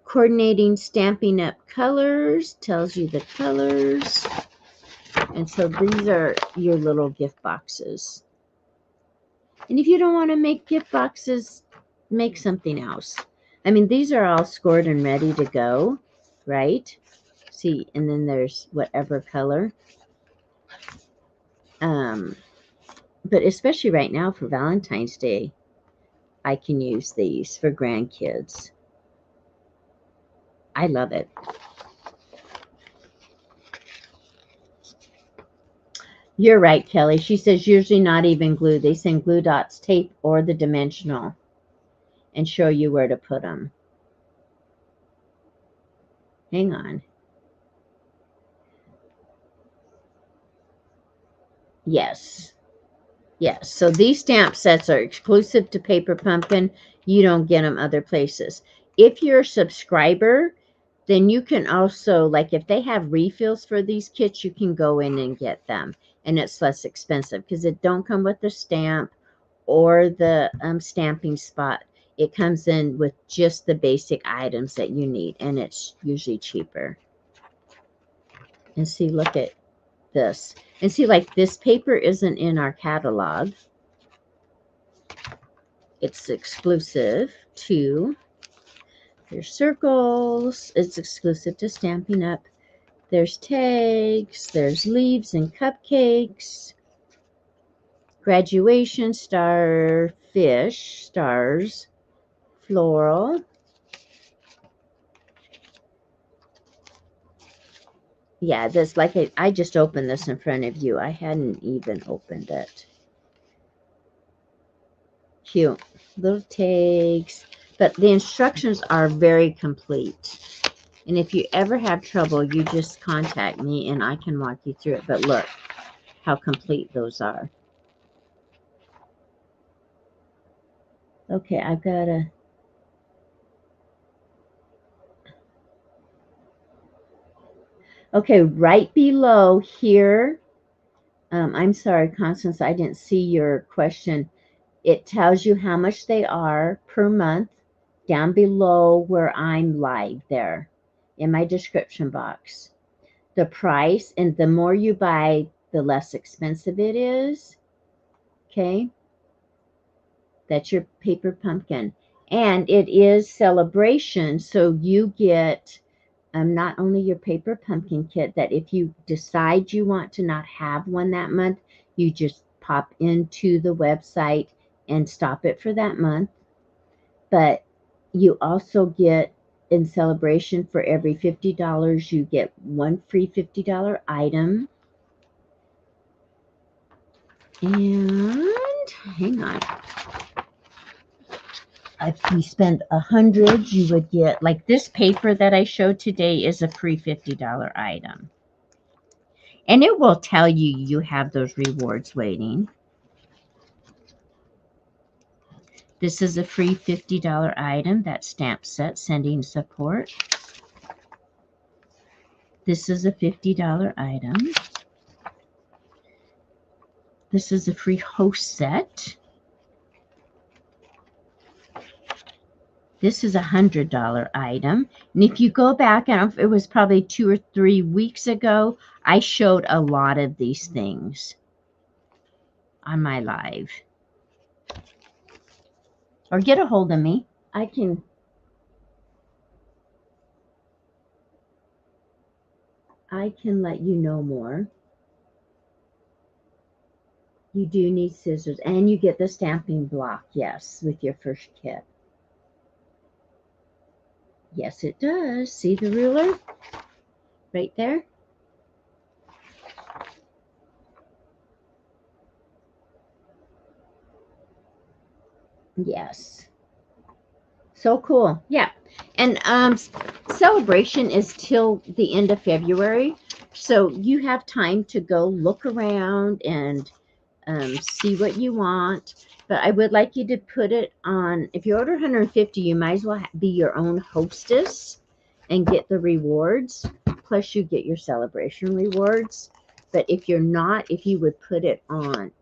Coordinating Stampin' Up colors, tells you the colors. And so these are your little gift boxes. And if you don't want to make gift boxes, make something else. I mean, these are all scored and ready to go, right? See, and then there's whatever color. But especially right now for Valentine's Day, I can use these for grandkids. I love it. You're right, Kelly. She says usually not even glue. They send glue dots, tape, or the dimensional and show you where to put them. Hang on. Yes. Yes. So these stamp sets are exclusive to Paper Pumpkin. You don't get them other places. If you're a subscriber, then you can also, like if they have refills for these kits, you can go in and get them. And it's less expensive because it don't come with the stamp or the stamping spot. It comes in with just the basic items that you need, and it's usually cheaper. And see, look at this. And see, like this paper isn't in our catalog. It's exclusive to, there's circles. It's exclusive to Stampin' Up. There's tags. There's leaves and cupcakes. Graduation, star, fish, stars, floral. Yeah, this like I just opened this in front of you. I hadn't even opened it. Cute. Little tags. But the instructions are very complete. And if you ever have trouble, you just contact me and I can walk you through it. But look how complete those are. Okay, I've got to... Okay, right below here, I'm sorry, Constance, I didn't see your question. It tells you how much they are per month down below where I'm live there in my description box. The price, and the more you buy, the less expensive it is. Okay, that's your paper pumpkin. And it is celebration, so you get not only your paper pumpkin kit, that if you decide you want to not have one that month, you just pop into the website and stop it for that month. But you also get, in celebration, for every $50, you get one free $50 item. And hang on. If you spend $100, you would get, like this paper that I showed today is a free $50 item. And it will tell you you have those rewards waiting. This is a free $50 item, that stamp set, sending support. This is a $50 item. This is a free host set. This is a $100 item. And if you go back, and it was probably 2 or 3 weeks ago, I showed a lot of these things on my live. Or get a hold of me. I can let you know more. You do need scissors, and you get the stamping block, yes, with your first kit. Yes, it does. See the ruler right there? Yes. So cool. Yeah. And celebration is till the end of February. So you have time to go look around and see what you want. But I would like you to put it on, if you order 150, you might as well be your own hostess and get the rewards. Plus you get your celebration rewards. But if you're not, if you would put it on,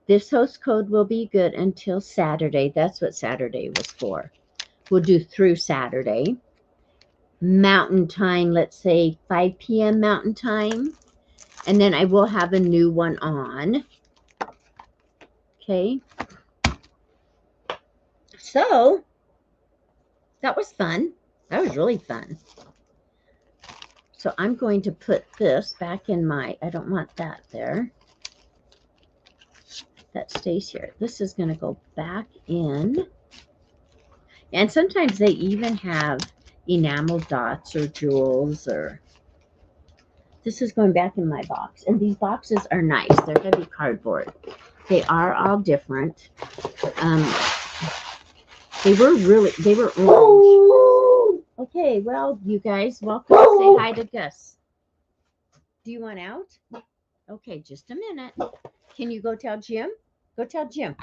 this host code will be good until Saturday. That's what Saturday was for. We'll do through Saturday. Mountain time, let's say 5 p.m. Mountain time. And then I will have a new one on. Okay. So, that was fun. That was really fun. So I'm going to put this back in my, I don't want that there. That stays here. This is going to go back in. And sometimes they even have enamel dots or jewels, or this is going back in my box. And these boxes are nice. They're heavy cardboard. They are all different. They were orange. Okay, well, you guys, welcome. Say hi to Gus. Do you want out? Okay, just a minute. Can you go tell Jim? Go tell Jim.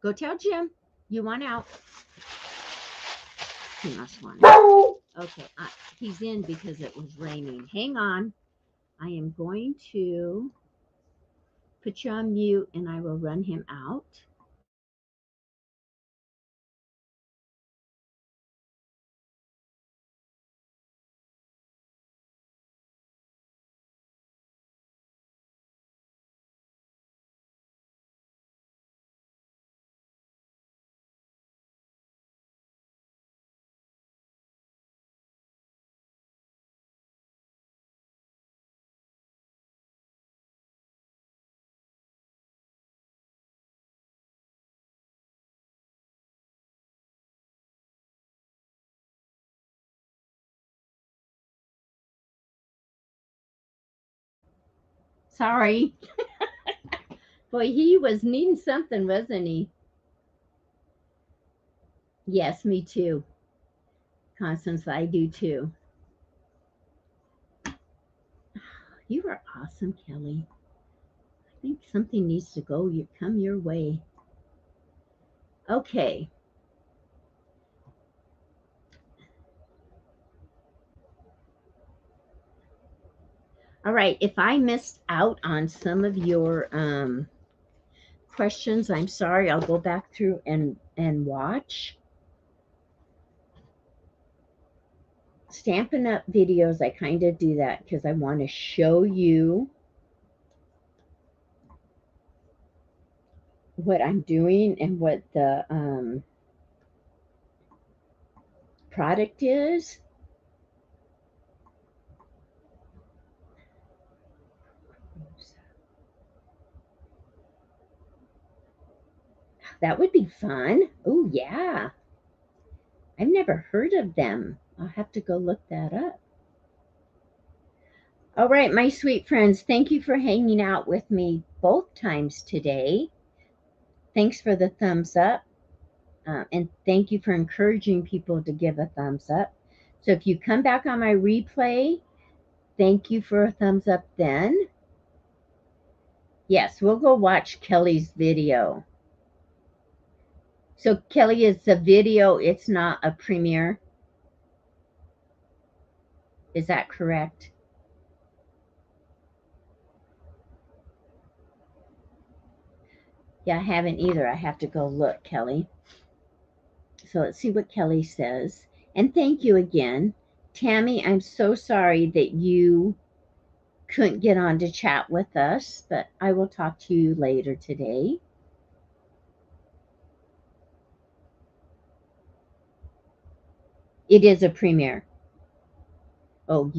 Go tell Jim. You want out. He must want out. Okay, he's in because it was raining. Hang on. I am going to put you on mute and I will run him out. Sorry. Boy, he was needing something, wasn't he? Yes, me too. Constance, I do too. You are awesome, Kelly. I think something needs to come your way. Okay. All right. If I missed out on some of your questions, I'm sorry. I'll go back through and watch. Stampin' Up videos, I kind of do that because I want to show you what I'm doing and what the product is. That would be fun. Oh, yeah. I've never heard of them. I'll have to go look that up. All right, my sweet friends, thank you for hanging out with me both times today. Thanks for the thumbs up. And thank you for encouraging people to give a thumbs up. So if you come back on my replay, thank you for a thumbs up then. Yes, we'll go watch Kelly's video. So Kelly, it's a video, it's not a premiere. Is that correct? Yeah, I haven't either. I have to go look, Kelly. So let's see what Kelly says. And thank you again. Tammy, I'm so sorry that you couldn't get on to chat with us, but I will talk to you later today. It is a premiere. Oh,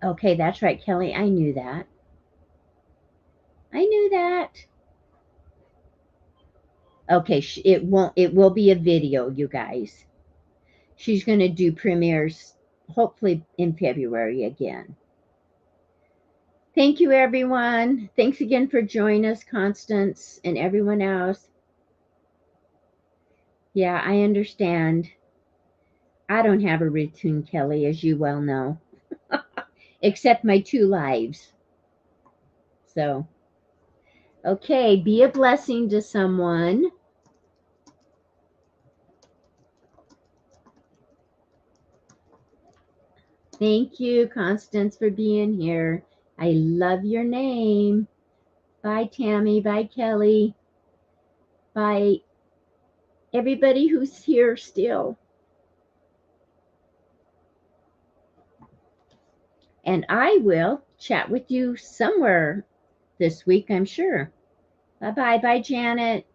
okay, that's right, Kelly. I knew that. I knew that. Okay, it won't. It will be a video, you guys. She's going to do premieres hopefully in February again. Thank you, everyone. Thanks again for joining us, Constance, and everyone else. Yeah, I understand. I don't have a routine, Kelly, as you well know, except my 2 lives. So, okay, be a blessing to someone. Thank you, Constance, for being here. I love your name. Bye, Tammy. Bye, Kelly. Bye, everybody who's here still. And I will chat with you somewhere this week, I'm sure. Bye-bye. Bye, Janet.